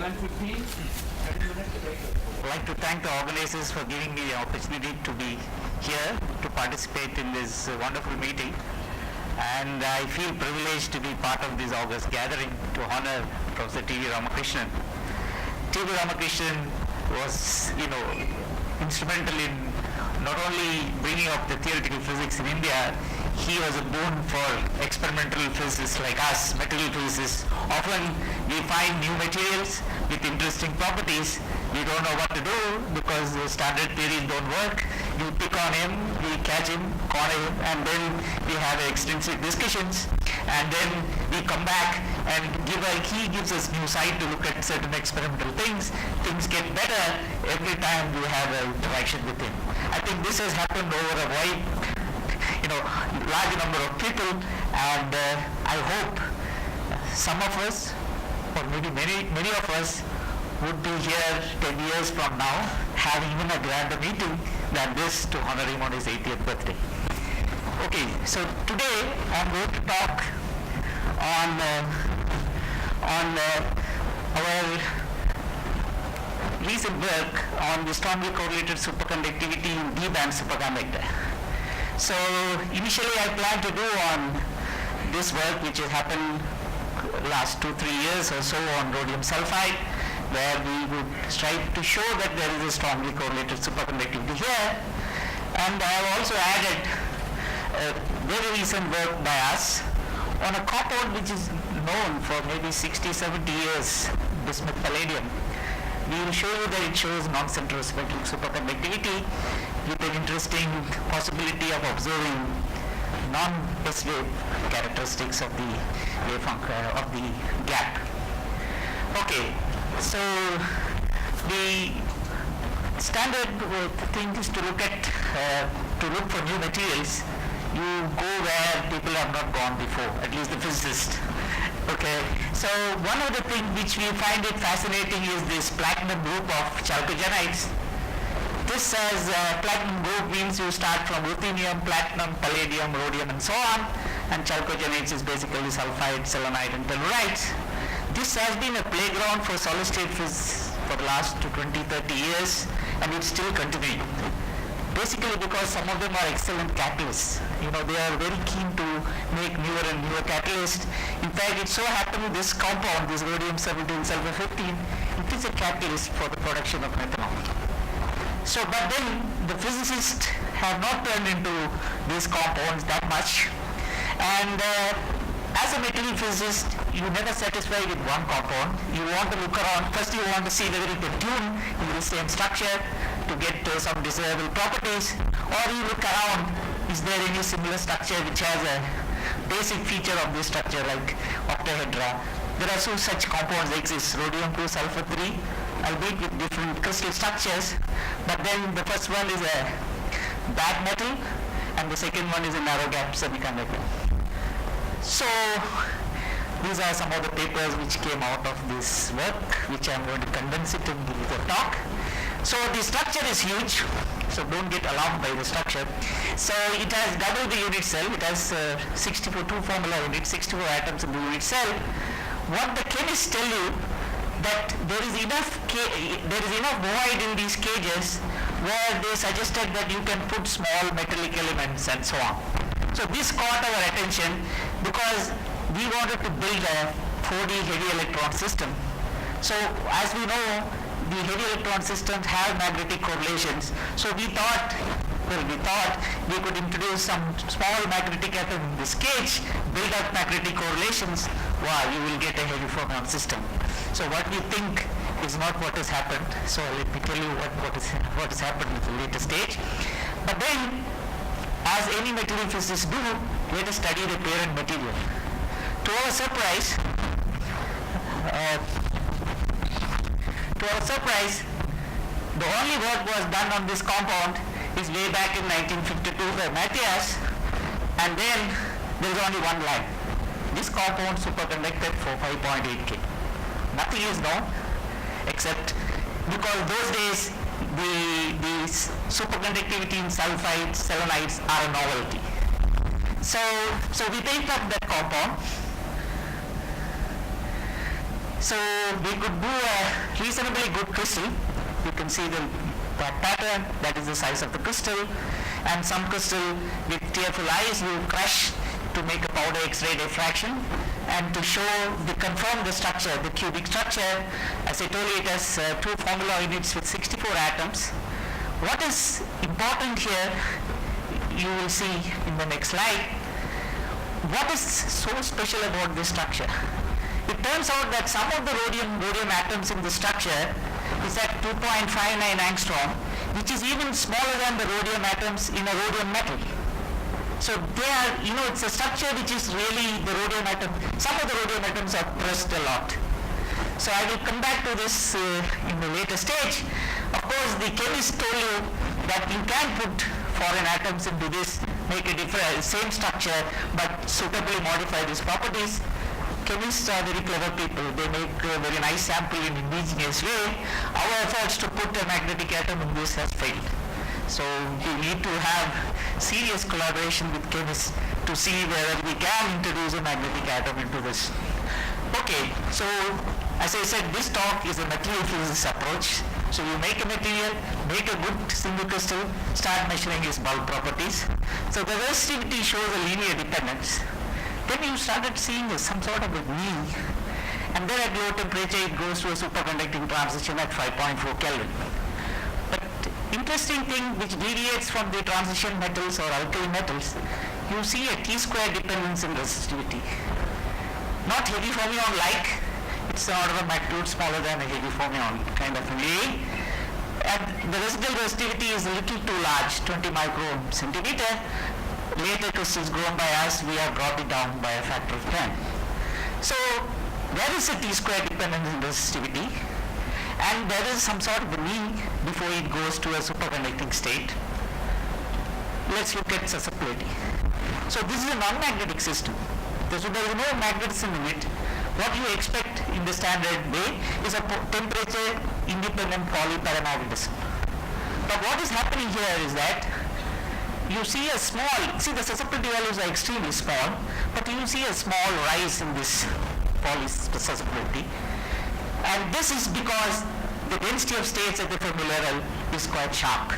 11:15. 30 minutes break. I'd like to thank the organizers for giving me the opportunity to be here to participate in this wonderful meeting. And I feel privileged to be part of this August gathering to honor Professor T.V. Ramakrishnan. T.V. Ramakrishnan was, instrumental in not only bringing up the theoretical physics in India, he was a boon for experimental physicists like us, material physicists. Often we find new materials with interesting properties. We don't know what to do because the standard theories don't work. We pick on him, we catch him, corner him, and then we have extensive discussions. And then we come back and he gives us new sight to look at certain experimental things. Things get better every time we have an interaction with him. I think this has happened over a large number of people, and I hope some of us, or maybe many of us, would be here 10 years from now having even a grander meeting than this to honor him on his 80th birthday. Okay, so today I'm going to talk on our recent work on the strongly correlated superconductivity in D-band superconductor. So initially I planned to do on this work, which has happened last 2-3 years or so, on rhodium sulfide, where we would strive to show that there is a strongly correlated superconductivity here. And I have also added very recent work by us on a compound which is known for maybe 60-70 years, bismuth palladium. We will show you that it shows non-centrospectral superconductivity with an interesting possibility of observing non-S wave characteristics of the of the gap. Okay, so the standard thing is to look for new materials. You go where people have not gone before, at least the physicists. Okay, so one of the things which we find it fascinating is this platinum group of chalcogenides. This as platinum group means you start from ruthenium, platinum, palladium, rhodium, and so on, and chalcogenides is basically sulfide, selenide, and tellurides. This has been a playground for solid state physics for the last 20-30 years, and it's still continuing. Basically because some of them are excellent catalysts. They are very keen to make newer and newer catalysts. In fact, it so happened this compound, this rhodium-17 sulfur 15, it is a catalyst for the production of methanol. So, but then the physicists have not turned into these compounds that much. And as a material physicist, you never satisfy with one compound. You want to look around. First you want to see whether it can tune in the same structure to get some desirable properties, or you look around, is there any similar structure which has a basic feature of this structure like octahedra. There are so such compounds exist, rhodium-2 sulfur 3, albeit with different crystal structures, but then the first one is a bad metal and the second one is a narrow gap semiconductor. So these are some of the papers which came out of this work, which I'm going to condense it and give you a talk. So the structure is huge, so don't get alarmed by the structure. So it has double the unit cell. It has 64 two-formula units, 64 atoms in the unit cell. What the chemists tell you that there is enough void in these cages where they suggested that you can put small metallic elements and so on. So this caught our attention because we wanted to build a 4D heavy electron system. So as we know, the heavy electron systems have magnetic correlations. So we thought we could introduce some small magnetic atom in this cage, build up magnetic correlations. Wow, you will get a heavy fermion system. So what we think is not what has happened. So let me tell you what has happened at the later stage. But then, as any material physicists do, let us study the parent material. To our surprise, the only work was done on this compound is way back in 1952 by Matthias, and then there is only one line. This compound superconducted for 5.8 K. Nothing is known except because those days the superconductivity in sulfides, selenides are a novelty. So we picked up that compound. So we could do a reasonably good crystal. You can see that pattern, that is the size of the crystal, and some crystal with tearful eyes you crush to make a powder X-ray diffraction, and to confirm the structure, the cubic structure. As I told you, it has two formula units with 64 atoms. What is important here, you will see in the next slide, what is so special about this structure? It turns out that some of the rhodium atoms in the structure is at 2.59 angstrom, which is even smaller than the rhodium atoms in a rhodium metal. So they are, it's a structure which is really the rhodium atom. Some of the rhodium atoms are pressed a lot. So I will come back to this in the later stage. Of course, the chemist told you that you can put foreign atoms into this, make a same structure, but suitably modify these properties. Chemists are very clever people. They make a very nice sample in indigenous way. Our efforts to put a magnetic atom in this has failed. So we need to have serious collaboration with chemists to see whether we can introduce a magnetic atom into this. Okay, so as I said, this talk is a material physics approach. So you make a material, make a good single crystal, start measuring its bulk properties. So the resistivity shows a linear dependence. Then you started seeing some sort of a knee, and then at low temperature it goes to a superconducting transition at 5.4 Kelvin. But interesting thing which deviates from the transition metals or alkali metals, you see a T-square dependence in resistivity. Not heavy fermion like, it's an order of magnitude smaller than a heavy fermion kind of an A. And the residual resistivity is a little too large, 20 microcentimeter. Later crystals grown by us, we have brought it down by a factor of 10. So there is a T-square dependence in resistivity, and there is some sort of a mean before it goes to a superconducting state. Let's look at susceptibility. So this is a non-magnetic system. There is no magnetism in it. What you expect in the standard way is a temperature independent polyparamagnetism. But what is happening here is that you see a small, the susceptibility values are extremely small, but you see a small rise in this susceptibility. And this is because the density of states at the Fermi level is quite sharp.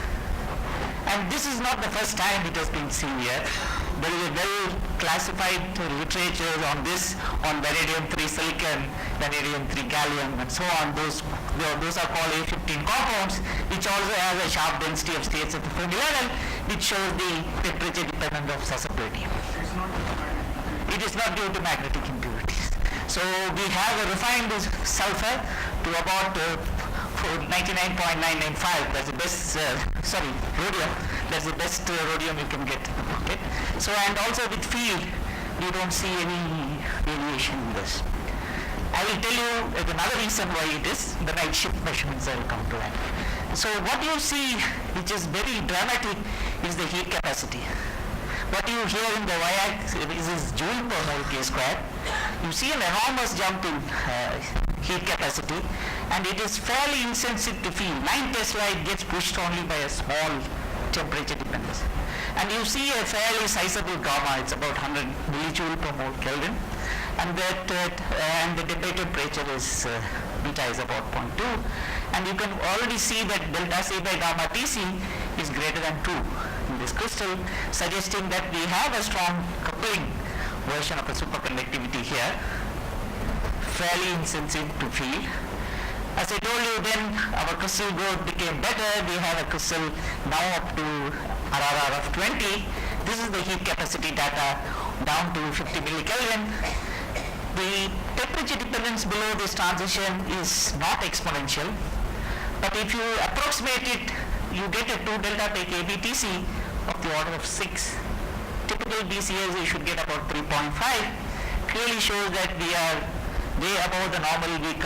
And this is not the first time it has been seen here. There is a well classified literature on this, on vanadium-3 silicon, vanadium-3 gallium, and so on. Those are called A15 compounds, which also has a sharp density of states at the Fermi level, which shows the temperature dependent of susceptibility. It is not due to magnetic impurities. So we have refined this sulfur to about 99.995. That's the best, rhodium. That's the best rhodium you can get. Okay. So, and also with field, you don't see any variation in this. I will tell you another reason why it is. The night shift measurements, I will come to that. So what you see, which is very dramatic, is the heat capacity. What you hear in the y-axis is joule per mole K square. You see an enormous jump in heat capacity, and it is fairly insensitive to field. 9 Tesla, it gets pushed only by a small temperature dependence. And you see a fairly sizable gamma, it's about 100 millijoule per mole Kelvin, and and the debate temperature is beta is about 0.2, and you can already see that delta C by gamma Tc is greater than 2 in this crystal, suggesting that we have a strong coupling version of a superconductivity here, fairly insensitive to field. As I told you, then our crystal growth became better. We have a crystal now up to RRR of 20. This is the heat capacity data down to 50 millikelvin. The temperature dependence below this transition is not exponential, but if you approximate it, you get a 2 delta take ABTC of the order of 6. Typical BCS you should get about 3.5. Clearly shows that we are way above the normal weak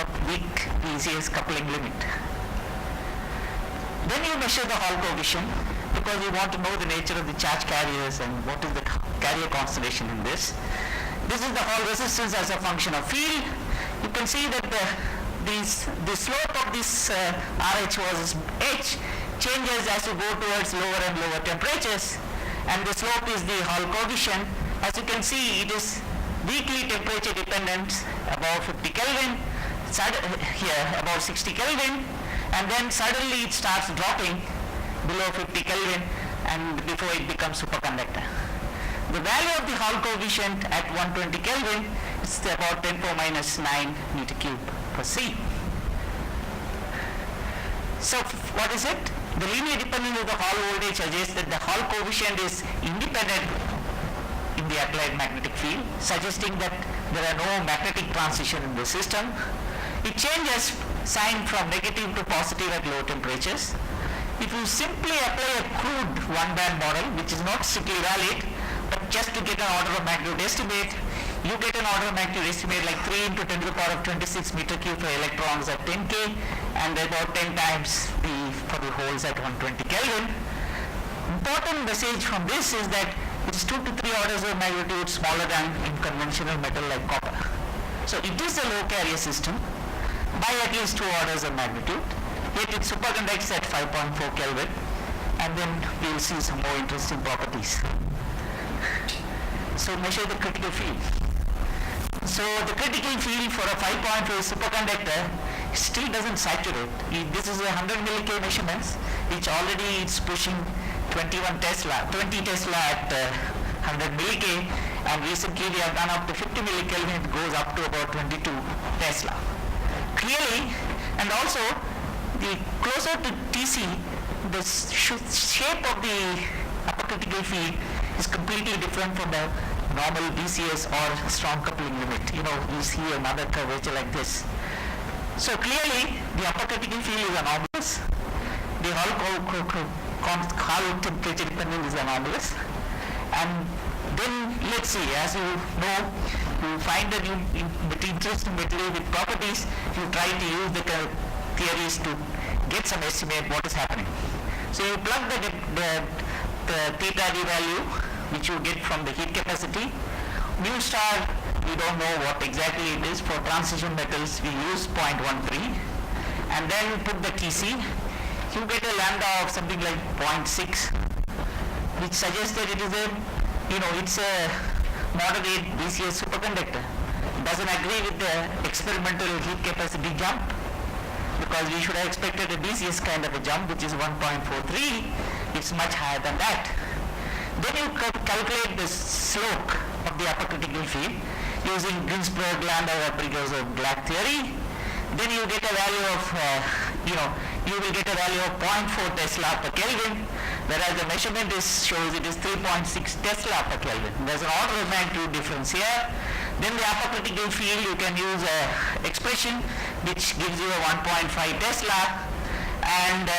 BCS coupling limit. Then you measure the Hall coefficient, because you want to know the nature of the charge carriers and what is the carrier constellation in this. This is the Hall resistance as a function of field. You can see that the slope of this RH versus H changes as you go towards lower and lower temperatures, and the slope is the Hall coefficient. As you can see, it is weakly temperature dependent above 50 Kelvin, here about 60 Kelvin, and then suddenly it starts dropping below 50 Kelvin and before it becomes superconductor. The value of the Hall coefficient at 120 Kelvin is about 10 power minus 9 meter cube per C. So what is it? The linear dependence of the Hall voltage suggests that the Hall coefficient is independent in the applied magnetic field, suggesting that there are no magnetic transition in the system. It changes sign from negative to positive at low temperatures. If you simply apply a crude one-band model, which is not strictly valid, but just to get an order of magnitude estimate, you get an order of magnitude estimate like 3 into 10 to the power of 26 meter cube for electrons at 10 K and about 10 times for the holes at 120 Kelvin. Important message from this is that it is 2 to 3 orders of magnitude smaller than in conventional metal like copper. So it is a low carrier system by at least 2 orders of magnitude, yet it superconducts at 5.4 Kelvin, and then we will see some more interesting properties. So measure the critical field. So the critical field for a 5.4 superconductor still doesn't saturate. This is a 100 milli measurements, which already is pushing 20 Tesla at 100 milli, and recently we have done up to 50 millikelvin, it goes up to about 22 Tesla. Clearly, and also the closer to TC, the shape of the upper-critical field is completely different from the normal BCS or strong coupling limit. You see another curvature like this. So clearly, the upper-critical field is anomalous. The Hall temperature dependence is anomalous. And then let's see, as you know, you find that interesting material with properties, you try to use the theories to get some estimate what is happening. So you plug the theta d value which you get from the heat capacity. Mu star, we don't know what exactly it is. For transition metals we use 0.13, and then put the TC. You get a lambda of something like 0.6, which suggests that it is it's a moderate BCS superconductor. It doesn't agree with the experimental heat capacity jump, because we should have expected a BCS kind of a jump, which is 1.43. It's much higher than that. Then you calculate the slope of the upper critical field using Ginzburg lambda Vapor-Black theory. Then you get a value of, you will get a value of 0.4 Tesla per Kelvin, whereas the measurement shows it is 3.6 Tesla per Kelvin. There's an order of magnitude difference here. Then the upper critical field, you can use an expression which gives you a 1.5 Tesla, and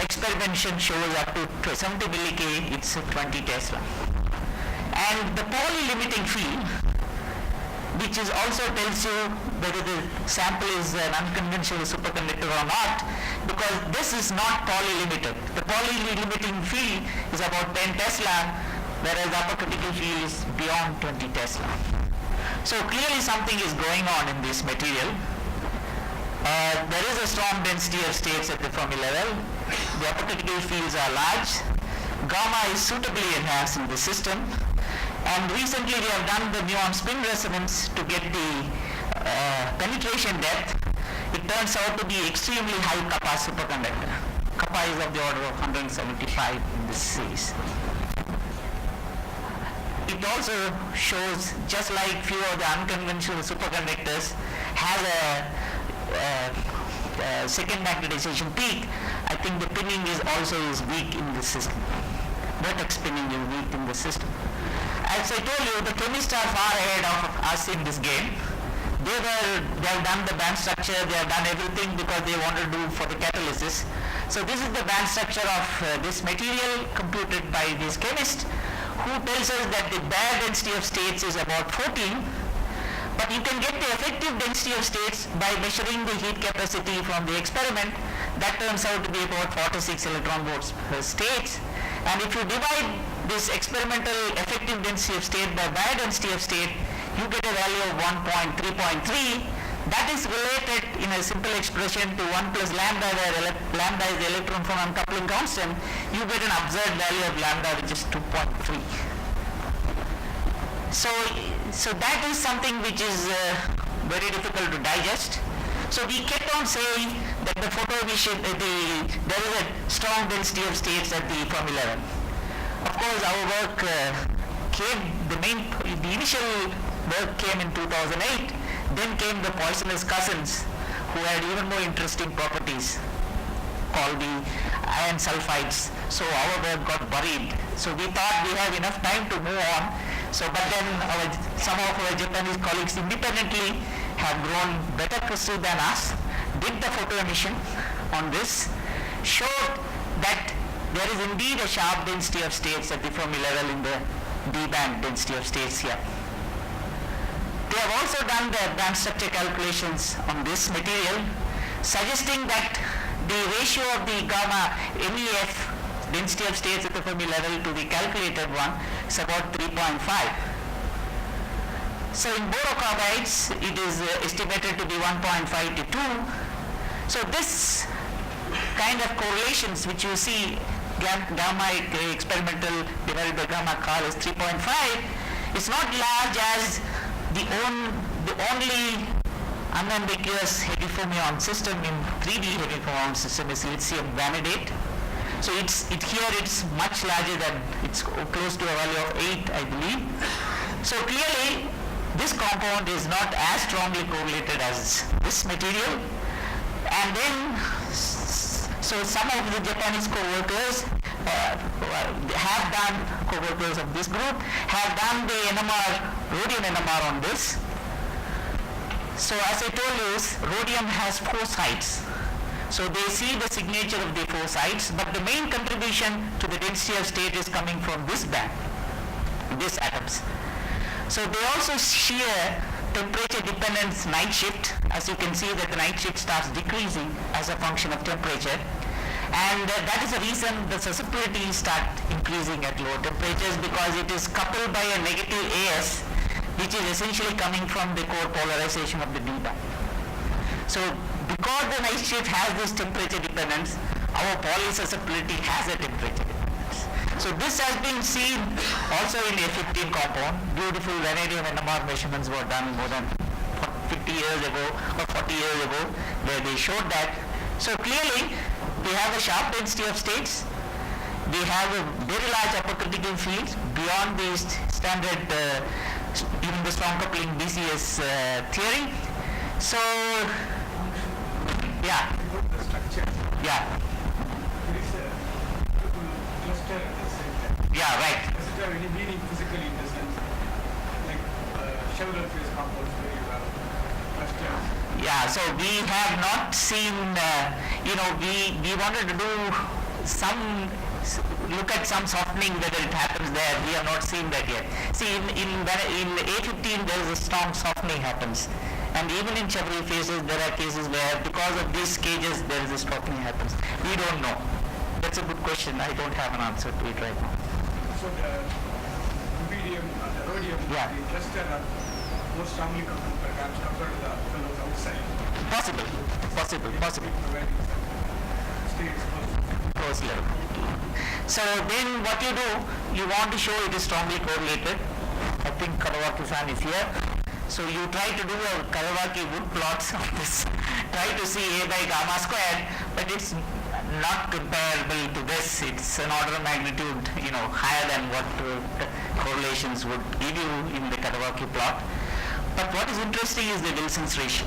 experimentation shows up to 70 milli it's 20 Tesla. And the Pauli limiting field, which is also tells you whether the sample is an unconventional superconductor or not, because this is not Pauli limited. The Pauli limiting field is about 10 Tesla, whereas the upper critical field is beyond 20 Tesla. So clearly something is going on in this material. There is a strong density of states at the Fermi level. The upper critical fields are large. Gamma is suitably enhanced in the system. And recently we have done the muon spin resonance to get the penetration depth. It turns out to be extremely high kappa superconductor. Kappa is of the order of 175 in this series. It also shows, just like few of the unconventional superconductors has a second magnetization peak, I think the pinning is weak in this system. Vertex spinning is weak in the system. As I told you, the chemists are far ahead of us in this game. They have done the band structure, they have done everything because they want to do for the catalysis. So this is the band structure of this material computed by this chemist, who tells us that the bare density of states is about 14, but you can get the effective density of states by measuring the heat capacity from the experiment. That turns out to be about 46 electron volts per state. And if you divide this experimental effective density of state by bare density of state, you get a value of 3.3. That is related in a simple expression to 1 plus lambda, where lambda is the electron phone uncoupling constant. You get an observed value of lambda, which is 2.3. So that is something which is very difficult to digest. So we kept on saying that the photo emission, there is a strong density of states at the Fermi level. Of course, our work the initial work came in 2008. Then came the poisonous cousins, who had even more interesting properties, called the iron sulfides. So our work got buried. So we thought we have enough time to move on. So, but then some of our Japanese colleagues independently have grown better crystal than us, did the photo emission on this, showed that there is indeed a sharp density of states at the Fermi level in the D-band density of states here. They have also done the band structure calculations on this material, suggesting that the ratio of the gamma MEF density of states at the Fermi level to the calculated one is about 3.5. So in borocarbides, it is estimated to be 1.5 to 2. So this kind of correlations which you see, gamma experimental divided by gamma call is 3.5, it's not large as the only unambiguous heavy fermion system in 3D heavy fermion system is lithium vanadate. So here it's much larger than, it's close to a value of 8, I believe. So clearly this compound is not as strongly correlated as this material. And then, so some of the Japanese co-workers co-workers of this group have done the NMR, rhodium NMR on this. So as I told you, rhodium has 4 sites. So they see the signature of the 4 sites, but the main contribution to the density of state is coming from this band, these atoms. So they also share temperature dependence night shift. As you can see that the night shift starts decreasing as a function of temperature. And that is the reason the susceptibility start increasing at lower temperatures, because it is coupled by a negative AS, which is essentially coming from the core polarization of the D band. So because the night shift has this temperature dependence, our polysusceptibility has a temperature dependence. So this has been seen also in A15 compound. Beautiful vanadium NMR measurements were done more than 50 years ago or 40 years ago, where they showed that. So clearly we have a sharp density of states. We have a very large upper critical field beyond the standard, even the strong coupling BCS theory. So, yeah. The structure. Yeah. There is a cluster at the center. Yeah, right. Does it have any meaning physically in the sense, like several phase compounds where you have clusters? Yeah, so we have not seen, we wanted to do look at some softening whether it happens there. We have not seen that yet. See, in A15 there is a strong softening happens. And even in several phases there are cases where because of these cages there is a softening happens. We don't know. That's a good question. I don't have an answer to it right now. So the rubidium and the rhodium, Yeah. the cluster are more strongly coupled perhaps compared to the fellows outside. Possible. Providing some states Close level. So then what you do, you want to show it is strongly correlated. I think Kawawaki-san is here. So you try to do a Kawawaki wood plots of this, try to see A by gamma squared, but it's not comparable to this. It's an order of magnitude, higher than what correlations would give you in the Kawawaki plot. But what is interesting is the Wilson's ratio.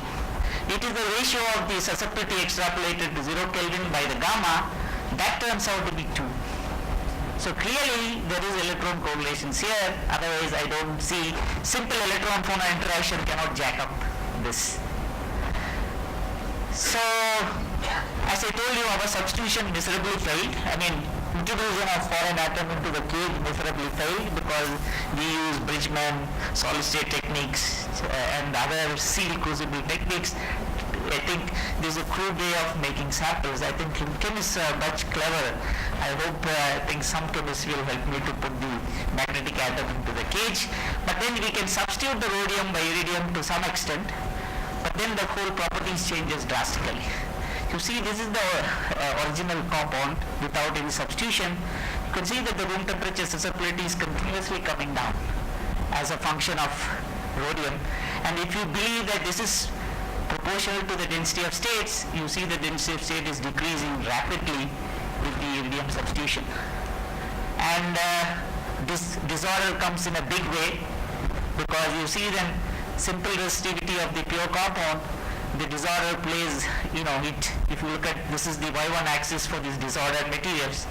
It is the ratio of the susceptibility extrapolated to 0 Kelvin by the gamma. That turns out to be 2. So clearly there is electron correlations here, otherwise I don't see simple electron phonon interaction cannot jack up this. So as I told you, our substitution miserably failed. Introduction of foreign atom into the cage miserably failed because we use Bridgman solid state techniques and other seal crucible techniques. I think there's a crude way of making samples. I think chemists are much clever. I think some chemists will help me to put the magnetic atom into the cage. But then we can substitute the rhodium by iridium to some extent. But then the whole properties changes drastically. You see, this is the original compound without any substitution. You can see that the room temperature susceptibility is continuously coming down as a function of rhodium. And if you believe that this is proportional to the density of states, you see the density of state is decreasing rapidly with the iridium substitution. And this disorder comes in a big way, because you see then simple resistivity of the pure compound, the disorder plays, if you look at, this is the y1 axis for these disordered materials,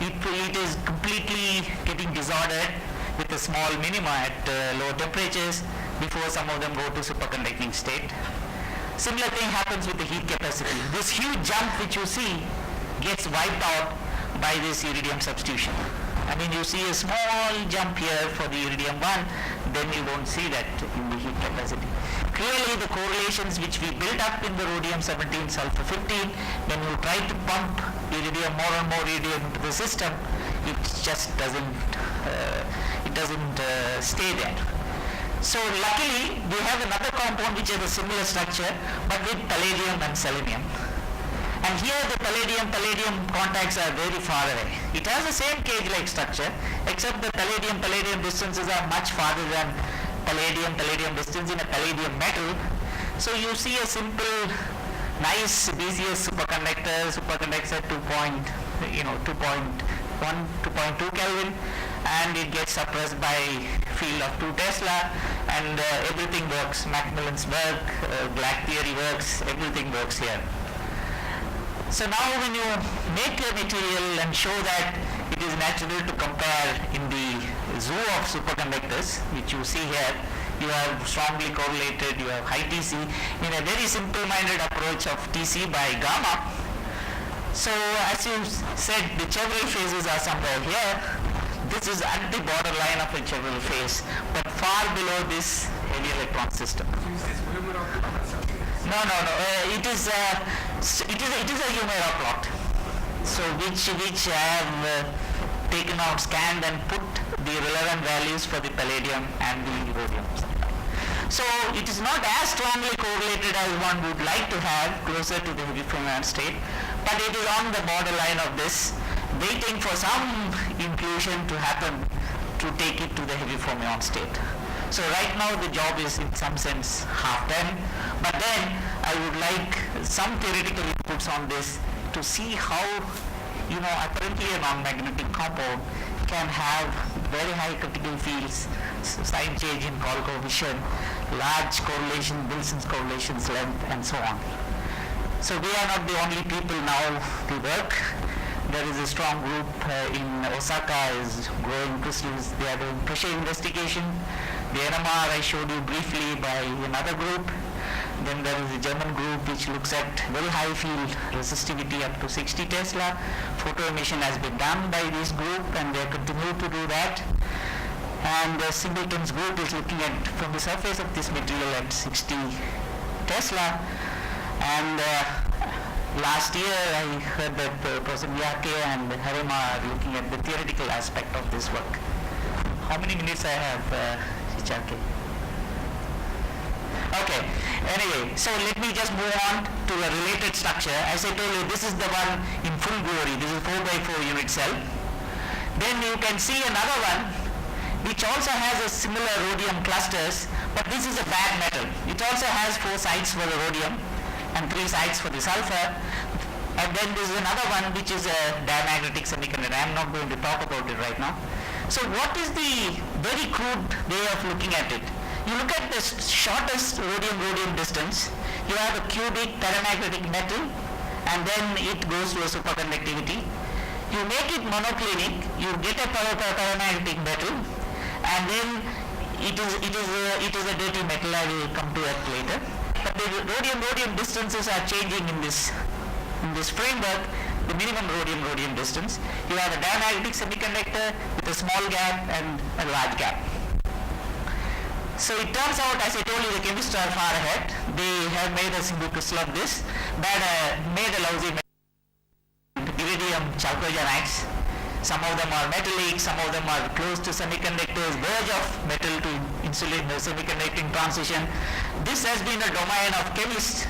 it is completely getting disordered with a small minima at low temperatures before some of them go to superconducting state. Similar thing happens with the heat capacity. This huge jump which you see gets wiped out by this iridium substitution. I mean, you see a small jump here for the iridium 1, then you don't see that in the heat capacity. Clearly the correlations which we built up in the rhodium-17 sulfur 15, when you try to pump iridium, more and more iridium into the system, it just doesn't stay there. So luckily we have another compound which has a similar structure, but with palladium and selenium. And here the palladium contacts are very far away. It has the same cage-like structure, except the palladium distances are much farther than palladium distance in a palladium metal. So you see a simple, nice BCS superconductor at 2.2 Kelvin, and it gets suppressed by field of 2 Tesla, and everything works. Macmillan's work, Black theory works, everything works here. So now when you make a material and show that it is natural to compare in the zoo of superconductors, which you see here, you have strongly correlated, you have high TC, in a very simple-minded approach of TC by gamma. So as you said, the Chevreul phases are somewhere here. This is at the borderline of a Chevreul phase, but far below this heavy electron system. No. It is a Humera plot. So which I have taken out, scanned, and put the relevant values for the palladium and the rhodium. So it is not as strongly correlated as one would like to have, closer to the heavy fermion state, but it is on the borderline of this, waiting for some inclusion to happen to take it to the heavy fermion state. So right now the job is in some sense half done, but then I would like some theoretical inputs on this to see how, apparently a non-magnetic compound can have very high critical fields, sign change in Call coefficient, large correlation, Wilson's correlations length, and so on. So we are not the only people now to work. There is a strong group in Osaka is growing crystals. They are doing pressure investigation. The NMR I showed you briefly by another group. Then there is a German group which looks at very high field resistivity up to 60 Tesla. Photo emission has been done by this group, and they continue to do that. And Singleton's group is looking at from the surface of this material at 60 Tesla. And last year I heard that Professor Miyake and Harima are looking at the theoretical aspect of this work. How many minutes I have, Shichake? Okay, anyway, so let me just move on to a related structure. As I told you, this is the one in full glory. This is 4x4 unit cell. Then you can see another one which also has a similar rhodium clusters, but this is a bad metal. It also has 4 sites for the rhodium and 3 sites for the sulfur. And then there is another one which is a diamagnetic semiconductor. I am not going to talk about it right now. So what is the very crude way of looking at it? You look at the shortest rhodium-rhodium distance, you have a cubic paramagnetic metal, and then it goes to a superconductivity. You make it monoclinic, you get a paramagnetic metal, and then it is a dirty metal. I will come to that later. But the rhodium-rhodium distances are changing in this framework. The minimum rhodium-rhodium distance. You have a diamagnetic semiconductor with a small gap and a large gap. So it turns out, as I told you, the chemists are far ahead. They have made a single crystal of this, but made a lousy iridium chalcogenides. Some of them are metallic, some of them are close to semiconductors, verge of metal to insulate the semiconducting transition. This has been a domain of chemists.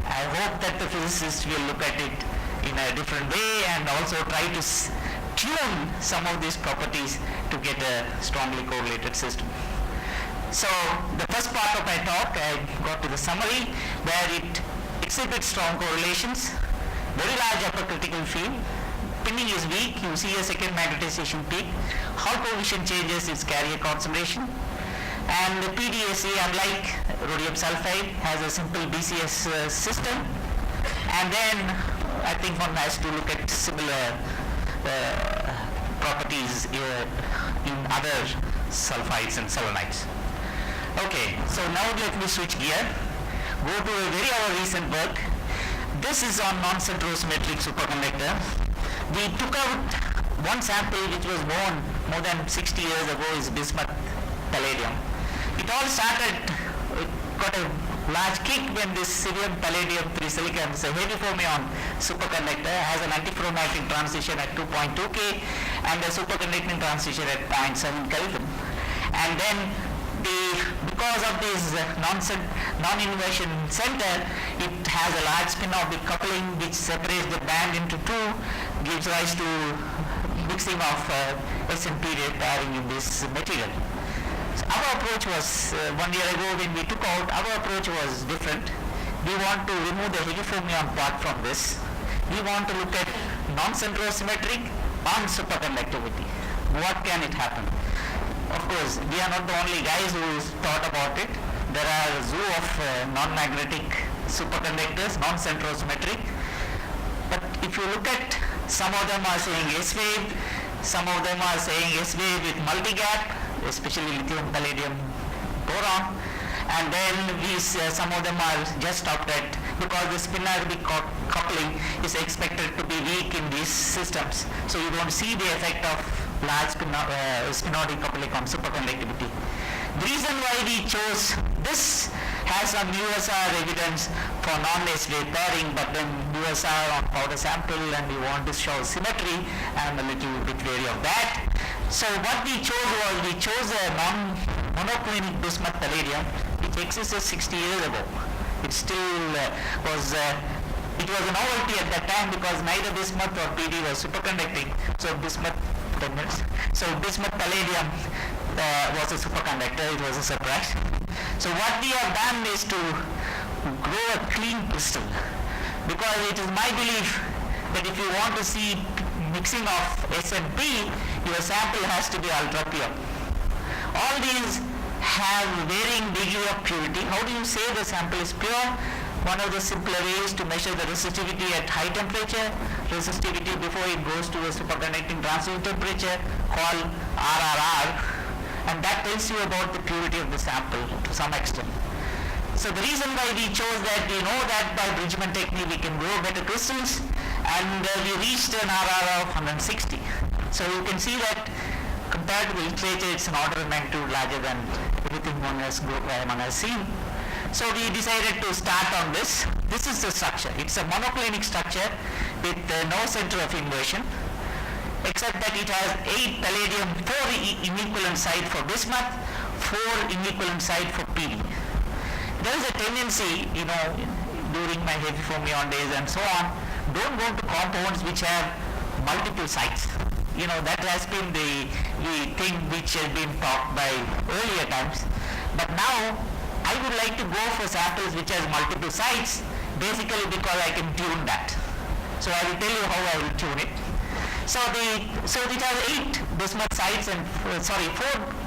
I hope that the physicists will look at it in a different way and also try to tune some of these properties to get a strongly correlated system. So the first part of my talk, I got to the summary where it exhibits strong correlations, very large upper critical field, pinning is weak, you see a second magnetization peak, how coefficient changes its carrier concentration, and the PDAC, unlike rhodium sulfide, has a simple BCS system, and then I think one has to look at similar properties in other sulfides and selenites. Okay, so now let me switch gear, go to a very recent work. This is on non-centrosymmetric superconductor. We took out one sample which was known more than 60 years ago, is bismuth palladium. It all started, it got a large kick when this cerium palladium 3 silicon, it's a heavy fermion superconductor, has an antiferromagnetic transition at 2.2 K and a superconducting transition at 0.7 Kelvin. And then because of this non-inversion center, it has a large spin-orbit coupling which separates the band into two, gives rise to mixing of S and P pairing in this material. So our approach was, 1 year ago when we took out, our approach was different. We want to remove the heavy fermion part from this. We want to look at non-centrosymmetric on superconductivity. What can it happen? Of course, we are not the only guys who thought about it. There are a zoo of non-magnetic superconductors, non-centrosymmetric. But if you look at, some of them are saying S-wave, some of them are saying S-wave with multi-gap, especially lithium, palladium, boron. And then some of them are just stopped at, because the spin-orbic coupling is expected to be weak in these systems. So you don't see the effect of large spin-orbic coupling on superconductivity. The reason why we chose this has some USR evidence for non-S-wave pairing, but then USR on powder sample, and we want to show symmetry and a little bit wary of that. So what we chose was, we chose a non-monoclinic bismuth palladium which existed 60 years ago. It still was it was a novelty at that time because neither bismuth or PD was superconducting. So bismuth palladium was a superconductor. It was a surprise. So what we have done is to grow a clean crystal, because it is my belief that if you want to see mixing of S and P, your sample has to be ultra pure. All these have varying degree of purity. How do you say the sample is pure? One of the simpler ways to measure the resistivity at high temperature, resistivity before it goes to a superconducting transition temperature, called RRR, and that tells you about the purity of the sample to some extent. So the reason why we chose that, we know that by Bridgman technique we can grow better crystals, and we reached an RRR of 160. So you can see that compared to the literature, it's an order of magnitude larger than everything one has seen. So we decided to start on this. This is the structure. It's a monoclinic structure with no center of inversion, except that it has 8 palladium, 4 inequivalent site for bismuth, 4 inequivalent site for PD. There is a tendency, during my heavy fermion days and so on, don't go to compounds which have multiple sites. That has been the thing which has been taught by earlier times. But now, I would like to go for samples which has multiple sites, basically because I can tune that. So I will tell you how I will tune it. So it has 8 bismuth sites and 4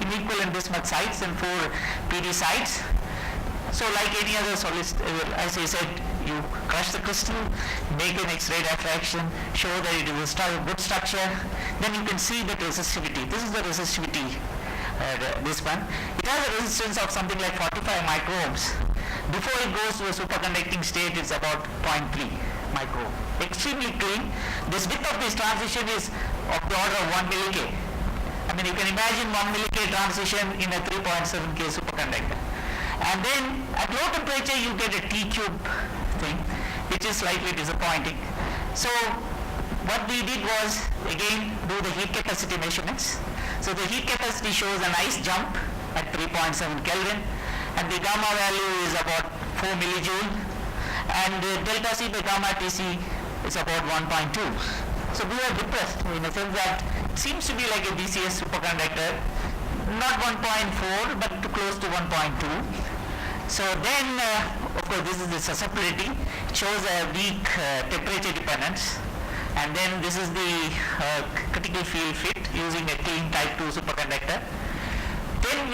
inequivalent bismuth sites and 4 PD sites. So like any other solid, as I said, you crush the crystal, make an X-ray diffraction, show that it is a good structure, then you can see the resistivity. This is the resistivity, this one. It has a resistance of something like 45 microohms. Before it goes to a superconducting state, it's about 0.3 micro. Extremely clean. This width of this transition is of the order of 1 milli K. I mean, you can imagine 1 milli K transition in a 3.7 K superconductor. And then at low temperature you get a T-cube thing, which is slightly disappointing. So what we did was, again, do the heat capacity measurements. So the heat capacity shows a nice jump at 3.7 Kelvin, and the gamma value is about 4 millijoule, and delta C by gamma Tc is about 1.2. So we are depressed in the sense that it seems to be like a BCS superconductor. not 1.4 but close to 1.2. So then, of course, this is the susceptibility. It shows a weak temperature dependence. And then this is the critical field fit using a clean type 2 superconductor. Then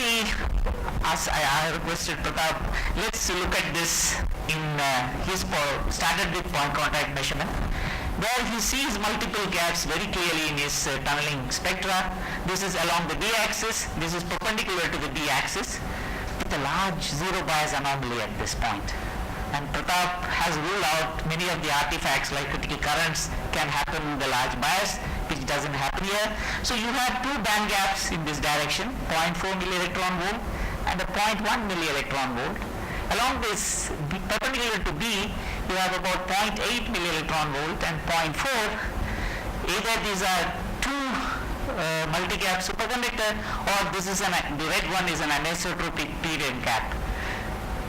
I requested Pratap, let's look at this in started with point contact measurement. There he sees multiple gaps very clearly in his tunneling spectra. This is along the b-axis, this is perpendicular to the b-axis with a large zero bias anomaly at this point. And Pratap has ruled out many of the artifacts like critical currents can happen in the large bias, which doesn't happen here. So you have two band gaps in this direction, 0.4 millielectron volt and a 0.1 millielectron volt. Along this perpendicular to B, you have about 0.8 millielectron volt and 0.4. Either these are two multi-gap superconductor, or this is the red one is an anisotropic period gap.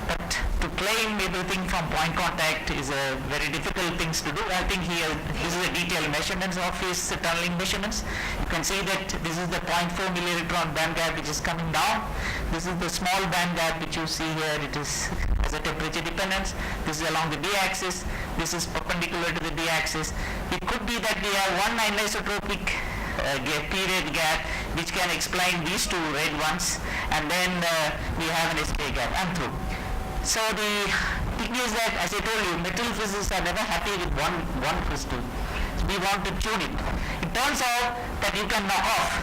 But to claim everything from point contact is a very difficult thing to do. I think here this is a detailed measurements of his tunneling measurements. You can see that this is the 0.4 millielectron band gap which is coming down. This is the small band gap which you see here. It is as a temperature dependence. This is along the b-axis. This is perpendicular to the b-axis. It could be that we have one anisotropic period gap which can explain these two red ones, and then we have an SK gap. I'm through. So the thing is that, as I told you, metal physicists are never happy with one crystal. So we want to tune it. It turns out that you can knock off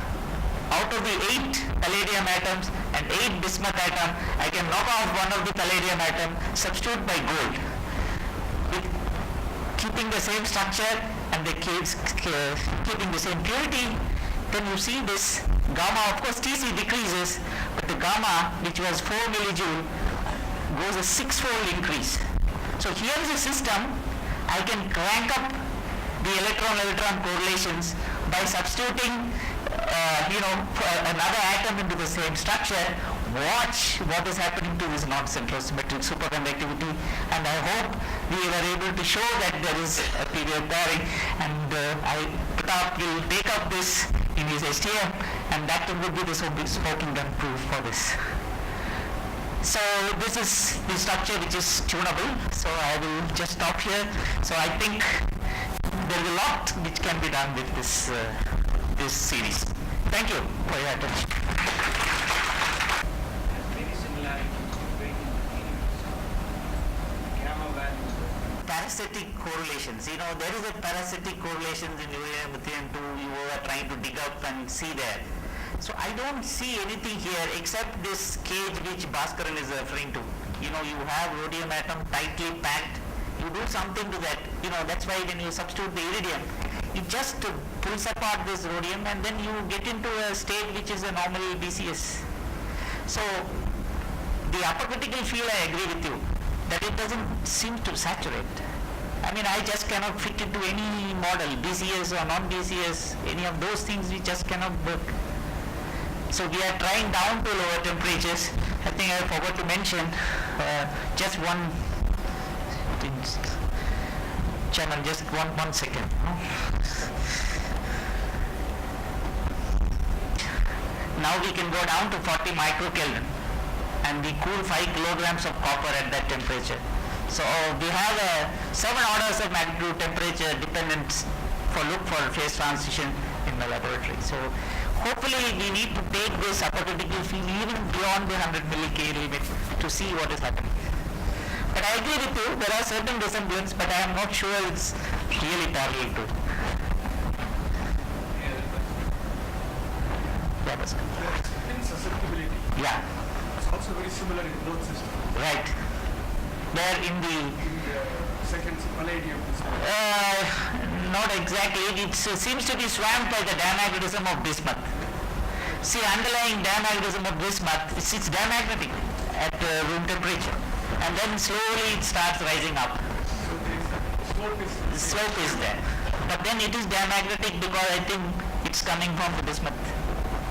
out of the 8 palladium atoms and 8 bismuth atom, I can knock off one of the palladium atom, substitute by gold, with keeping the same structure and the keeping the same purity. Then you see this gamma, of course Tc decreases, but the gamma, which was 4 millijoule, goes a 6-fold increase. So here is a system, I can crank up the electron-electron correlations by substituting another atom into the same structure. Watch what is happening to this non-centrosymmetric superconductivity, and I hope we were able to show that there is a period pairing, and Pratap will take up this in his STM, and that will be the smoking gun proof for this. So this is the structure which is tunable. So I will just stop here. So I think there is a lot which can be done with this this series. Thank you for your attention. Very similarity between gamma values. Parasitic correlations. You know, there is a parasitic correlations in uranium lithium 2 you are trying to dig up and see there. So I don't see anything here except this cage which Bhaskaran is referring to. You know, you have rhodium atom tightly packed. You do something to that. You know, that's why when you substitute the iridium, it just pulls apart this rhodium and then you get into a state which is a normal BCS. So the upper critical field, I agree with you, that it doesn't seem to saturate. I mean, I just cannot fit into any model, BCS or non-BCS, any of those things we just cannot work. So we are trying down to lower temperatures. I think I forgot to mention just one thing. Chairman, just one second. Now we can go down to 40 microkelvin and we cool 5 kilograms of copper at that temperature. So we have 7 orders of magnitude temperature dependence look for phase transition in the laboratory. So hopefully we need to take this upper critical field even beyond the 100 milli-K limit to see what is happening. But I agree with you, there are certain resemblance, but I am not sure it's really parallel to. Yeah, that's good. In susceptibility. Yeah. It's also very similar in both systems. Right. There in the second palladium. not exactly. It seems to be swamped by the diamagnetism of bismuth. See, underlying diamagnetism of bismuth, it's diamagnetic at room temperature, and then slowly it starts rising up. So the slope is there, but then it is diamagnetic because I think it's coming from the bismuth.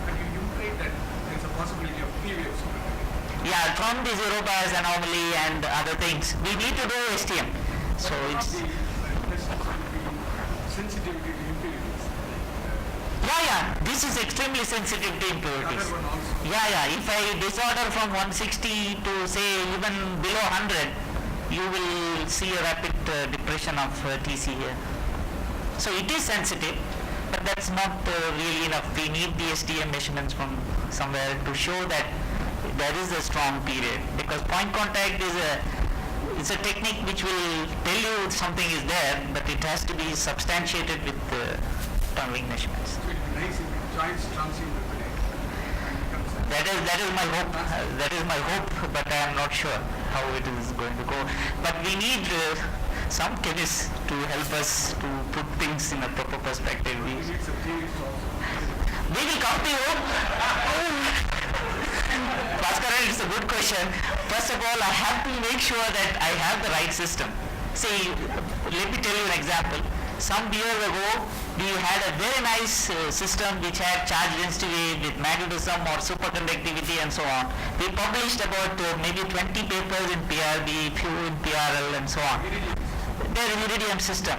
But you indicate that there's a possibility of P-wave superconductivity. Yeah, from the zero bias anomaly and other things. We need to do STM. So it's the sensitivity to impurities. Yeah, this is extremely sensitive to impurities. Other one also. Yeah, if I disorder from 160 to say even below 100, you will see a rapid depression of TC here. So it is sensitive, but that's not really enough. We need the STM measurements from somewhere to show that there is a strong period, because point contact is a technique which will tell you something is there, but it has to be substantiated with tunneling measurements. So it would be nice if it joins transient repellent and becomes That is my hope. That is my hope, but I am not sure how it is going to go. But we need some chemists to help us to put things in a proper perspective. it needs a theorist also. We will come to you. Bhaskaran, it's a good question. First of all, I have to make sure that I have the right system. See, let me tell you an example. Some years ago, we had a very nice system which had charge density with magnetism or superconductivity and so on. We published about maybe 20 papers in PRB, few in PRL and so on. The iridium system.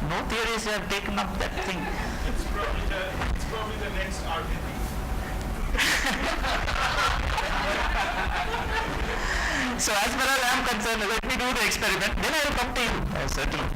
No theories have taken up that thing. It's probably the next RBP. So as far as I am concerned, let me do the experiment, then I will come to you. Certainly.